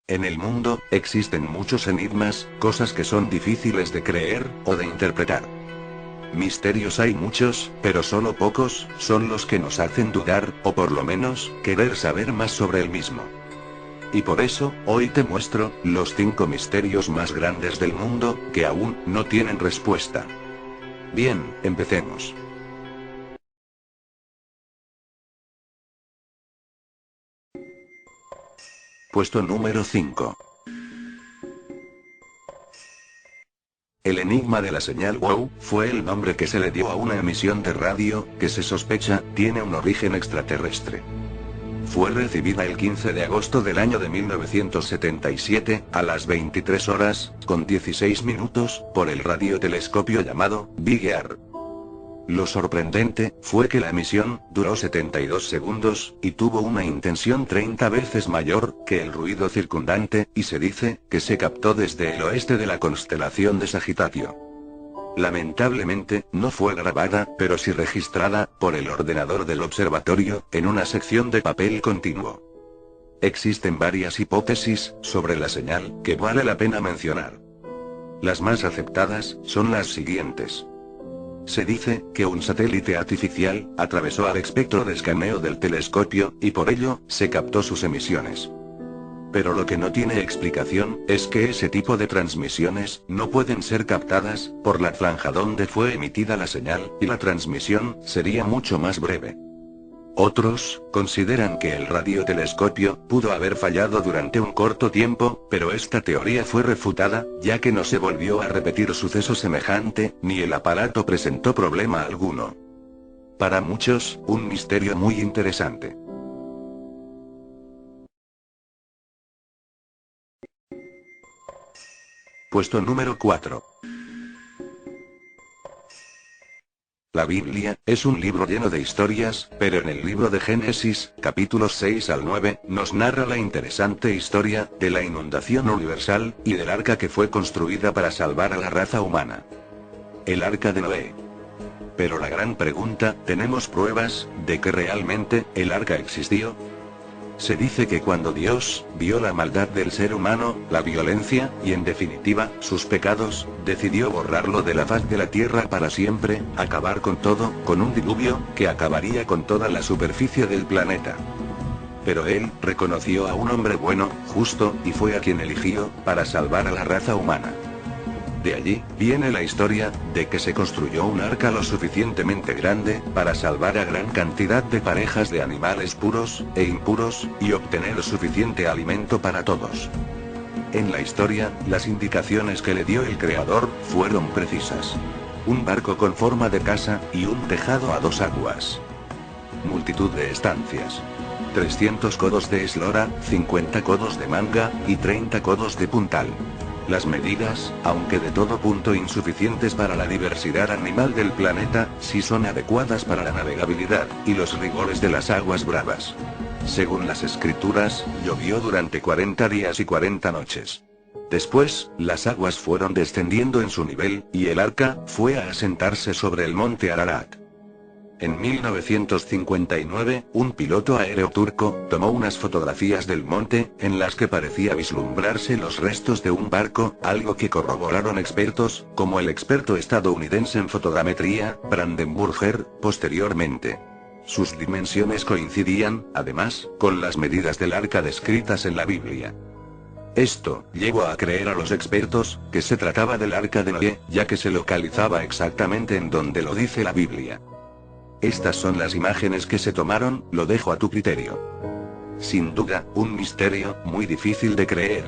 En el mundo, existen muchos enigmas, cosas que son difíciles de creer, o de interpretar. Misterios hay muchos, pero solo pocos, son los que nos hacen dudar, o por lo menos, querer saber más sobre el mismo. Y por eso, hoy te muestro, los 5 misterios más grandes del mundo, que aún no tienen respuesta. Bien, empecemos. Puesto número 5. El enigma de la señal WOW fue el nombre que se le dio a una emisión de radio, que se sospecha, tiene un origen extraterrestre. Fue recibida el 15 de agosto del año de 1977, a las 23 horas, con 16 minutos, por el radiotelescopio llamado Big Ear. Lo sorprendente, fue que la emisión, duró 72 segundos, y tuvo una intensidad 30 veces mayor, que el ruido circundante, y se dice, que se captó desde el oeste de la constelación de Sagitario. Lamentablemente, no fue grabada, pero sí registrada, por el ordenador del observatorio, en una sección de papel continuo. Existen varias hipótesis, sobre la señal, que vale la pena mencionar. Las más aceptadas, son las siguientes. Se dice, que un satélite artificial, atravesó al espectro de escaneo del telescopio, y por ello, se captó sus emisiones. Pero lo que no tiene explicación, es que ese tipo de transmisiones, no pueden ser captadas, por la franja donde fue emitida la señal, y la transmisión, sería mucho más breve. Otros, consideran que el radiotelescopio, pudo haber fallado durante un corto tiempo, pero esta teoría fue refutada, ya que no se volvió a repetir suceso semejante, ni el aparato presentó problema alguno. Para muchos, un misterio muy interesante. Puesto número 4. La Biblia, es un libro lleno de historias, pero en el libro de Génesis, capítulos 6 al 9, nos narra la interesante historia, de la inundación universal, y del arca que fue construida para salvar a la raza humana. El arca de Noé. Pero la gran pregunta, ¿tenemos pruebas, de que realmente, el arca existió? Se dice que cuando Dios, vio la maldad del ser humano, la violencia, y en definitiva, sus pecados, decidió borrarlo de la faz de la tierra para siempre, acabar con todo, con un diluvio, que acabaría con toda la superficie del planeta. Pero él, reconoció a un hombre bueno, justo, y fue a quien eligió, para salvar a la raza humana. De allí, viene la historia, de que se construyó un arca lo suficientemente grande, para salvar a gran cantidad de parejas de animales puros, e impuros, y obtener suficiente alimento para todos. En la historia, las indicaciones que le dio el Creador, fueron precisas. Un barco con forma de casa, y un tejado a 2 aguas. Multitud de estancias. 300 codos de eslora, 50 codos de manga, y 30 codos de puntal. Las medidas, aunque de todo punto insuficientes para la diversidad animal del planeta, sí son adecuadas para la navegabilidad, y los rigores de las aguas bravas. Según las escrituras, llovió durante 40 días y 40 noches. Después, las aguas fueron descendiendo en su nivel, y el arca, fue a asentarse sobre el monte Ararat. En 1959, un piloto aéreo turco, tomó unas fotografías del monte, en las que parecía vislumbrarse los restos de un barco, algo que corroboraron expertos, como el experto estadounidense en fotogrametría, Brandenburger, posteriormente. Sus dimensiones coincidían, además, con las medidas del arca descritas en la Biblia. Esto, llevó a creer a los expertos, que se trataba del arca de Noé, ya que se localizaba exactamente en donde lo dice la Biblia. Estas son las imágenes que se tomaron, lo dejo a tu criterio. Sin duda, un misterio, muy difícil de creer.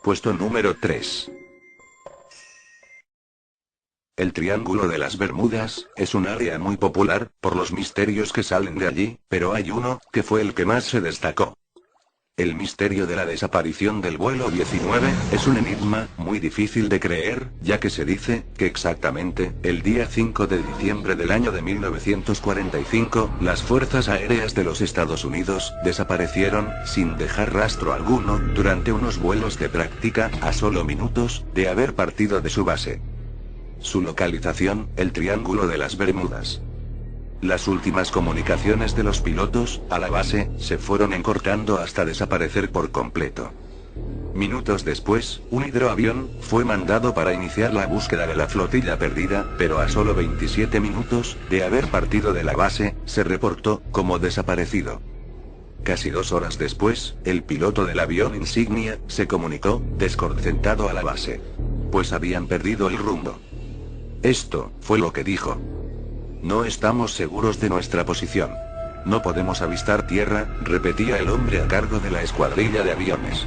Puesto número 3. El Triángulo de las Bermudas, es un área muy popular, por los misterios que salen de allí, pero hay uno, que fue el que más se destacó. El misterio de la desaparición del vuelo 19, es un enigma, muy difícil de creer, ya que se dice, que exactamente, el día 5 de diciembre del año de 1945, las fuerzas aéreas de los Estados Unidos, desaparecieron, sin dejar rastro alguno, durante unos vuelos de práctica, a solo minutos, de haber partido de su base. Su localización, el Triángulo de las Bermudas. Las últimas comunicaciones de los pilotos, a la base, se fueron encortando hasta desaparecer por completo. Minutos después, un hidroavión fue mandado para iniciar la búsqueda de la flotilla perdida, pero a solo 27 minutos de haber partido de la base, se reportó como desaparecido. Casi 2 horas después, el piloto del avión insignia se comunicó, desconcertado a la base. Pues habían perdido el rumbo. Esto fue lo que dijo. No estamos seguros de nuestra posición. No podemos avistar tierra, repetía el hombre a cargo de la escuadrilla de aviones.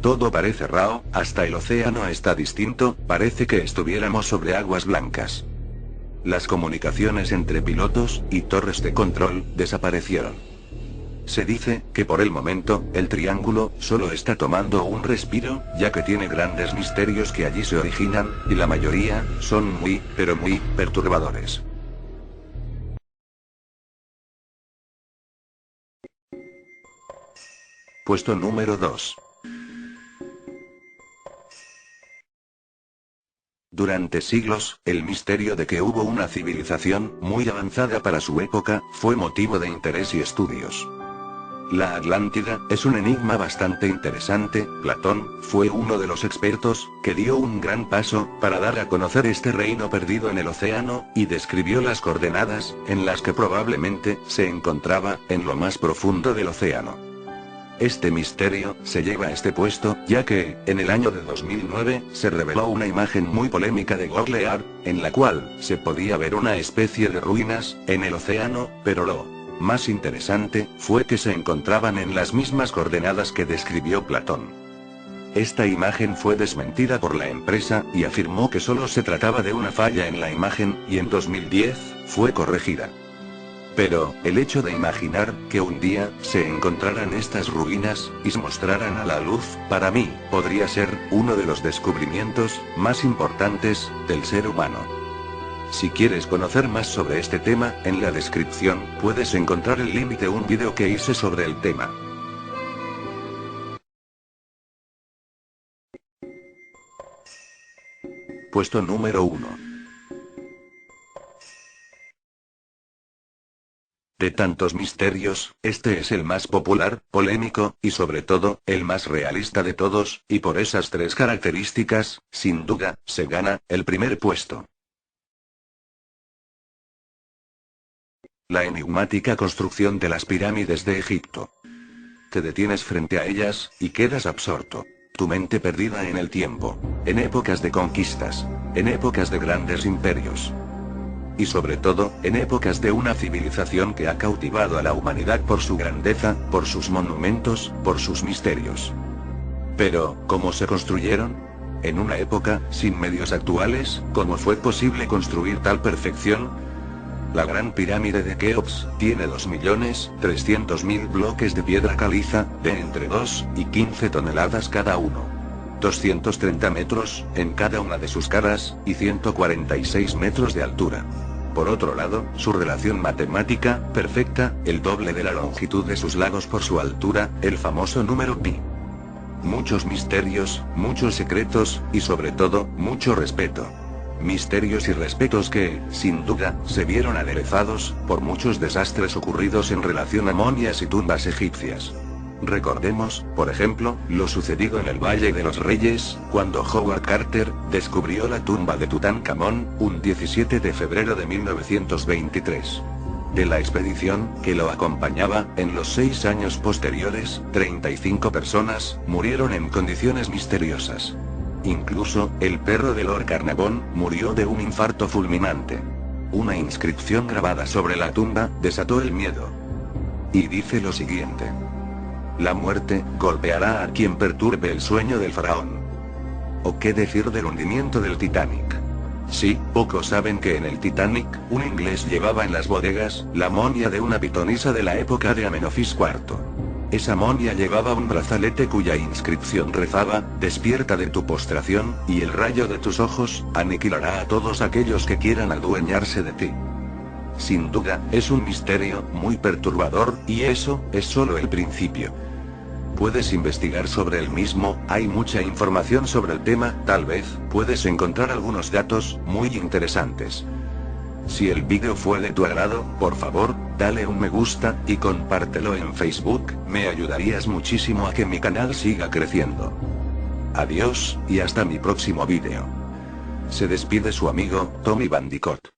Todo parece raro, hasta el océano está distinto, parece que estuviéramos sobre aguas blancas. Las comunicaciones entre pilotos y torres de control desaparecieron. Se dice que por el momento, el triángulo solo está tomando un respiro, ya que tiene grandes misterios que allí se originan, y la mayoría son muy, pero muy perturbadores. Puesto número 2. Durante siglos, el misterio de que hubo una civilización muy avanzada para su época, fue motivo de interés y estudios. La Atlántida es un enigma bastante interesante. Platón fue uno de los expertos que dio un gran paso para dar a conocer este reino perdido en el océano, y describió las coordenadas en las que probablemente se encontraba en lo más profundo del océano. Este misterio se lleva a este puesto, ya que, en el año de 2009, se reveló una imagen muy polémica de Google Earth, en la cual se podía ver una especie de ruinas en el océano, pero lo más interesante fue que se encontraban en las mismas coordenadas que describió Platón. Esta imagen fue desmentida por la empresa, y afirmó que solo se trataba de una falla en la imagen, y en 2010, fue corregida. Pero, el hecho de imaginar que un día se encontraran estas ruinas y se mostraran a la luz, para mí, podría ser uno de los descubrimientos más importantes del ser humano. Si quieres conocer más sobre este tema, en la descripción puedes encontrar el link de un video que hice sobre el tema. Puesto número 1. De tantos misterios, este es el más popular, polémico, y sobre todo, el más realista de todos, y por esas 3 características, sin duda, se gana el primer puesto. La enigmática construcción de las pirámides de Egipto. Te detienes frente a ellas, y quedas absorto. Tu mente perdida en el tiempo, en épocas de conquistas, en épocas de grandes imperios. Y sobre todo, en épocas de una civilización que ha cautivado a la humanidad por su grandeza, por sus monumentos, por sus misterios. Pero, ¿cómo se construyeron? En una época, sin medios actuales, ¿cómo fue posible construir tal perfección? La Gran Pirámide de Keops tiene 2.300.000 bloques de piedra caliza, de entre 2 y 15 toneladas cada uno. 230 metros en cada una de sus caras, y 146 metros de altura. Por otro lado, su relación matemática, perfecta, el doble de la longitud de sus lados por su altura, el famoso número pi. Muchos misterios, muchos secretos, y sobre todo, mucho respeto. Misterios y respetos que, sin duda, se vieron aderezados por muchos desastres ocurridos en relación a momias y tumbas egipcias. Recordemos, por ejemplo, lo sucedido en el Valle de los Reyes, cuando Howard Carter descubrió la tumba de Tutankamón, un 17 de febrero de 1923. De la expedición que lo acompañaba, en los 6 años posteriores, 35 personas murieron en condiciones misteriosas. Incluso, el perro de Lord Carnarvon murió de un infarto fulminante. Una inscripción grabada sobre la tumba desató el miedo. Y dice lo siguiente: la muerte golpeará a quien perturbe el sueño del faraón. ¿O qué decir del hundimiento del Titanic? Sí, pocos saben que en el Titanic, un inglés llevaba en las bodegas la momia de una pitonisa de la época de Amenofis IV. Esa momia llevaba un brazalete cuya inscripción rezaba: despierta de tu postración, y el rayo de tus ojos aniquilará a todos aquellos que quieran adueñarse de ti. Sin duda, es un misterio muy perturbador, y eso es solo el principio. puedes investigar sobre el mismo, hay mucha información sobre el tema, tal vez, puedes encontrar algunos datos, muy interesantes. Si el vídeo fue de tu agrado, por favor, dale un me gusta, y compártelo en Facebook, me ayudarías muchísimo a que mi canal siga creciendo. Adiós, y hasta mi próximo vídeo. Se despide su amigo, Tommy Bandicoot.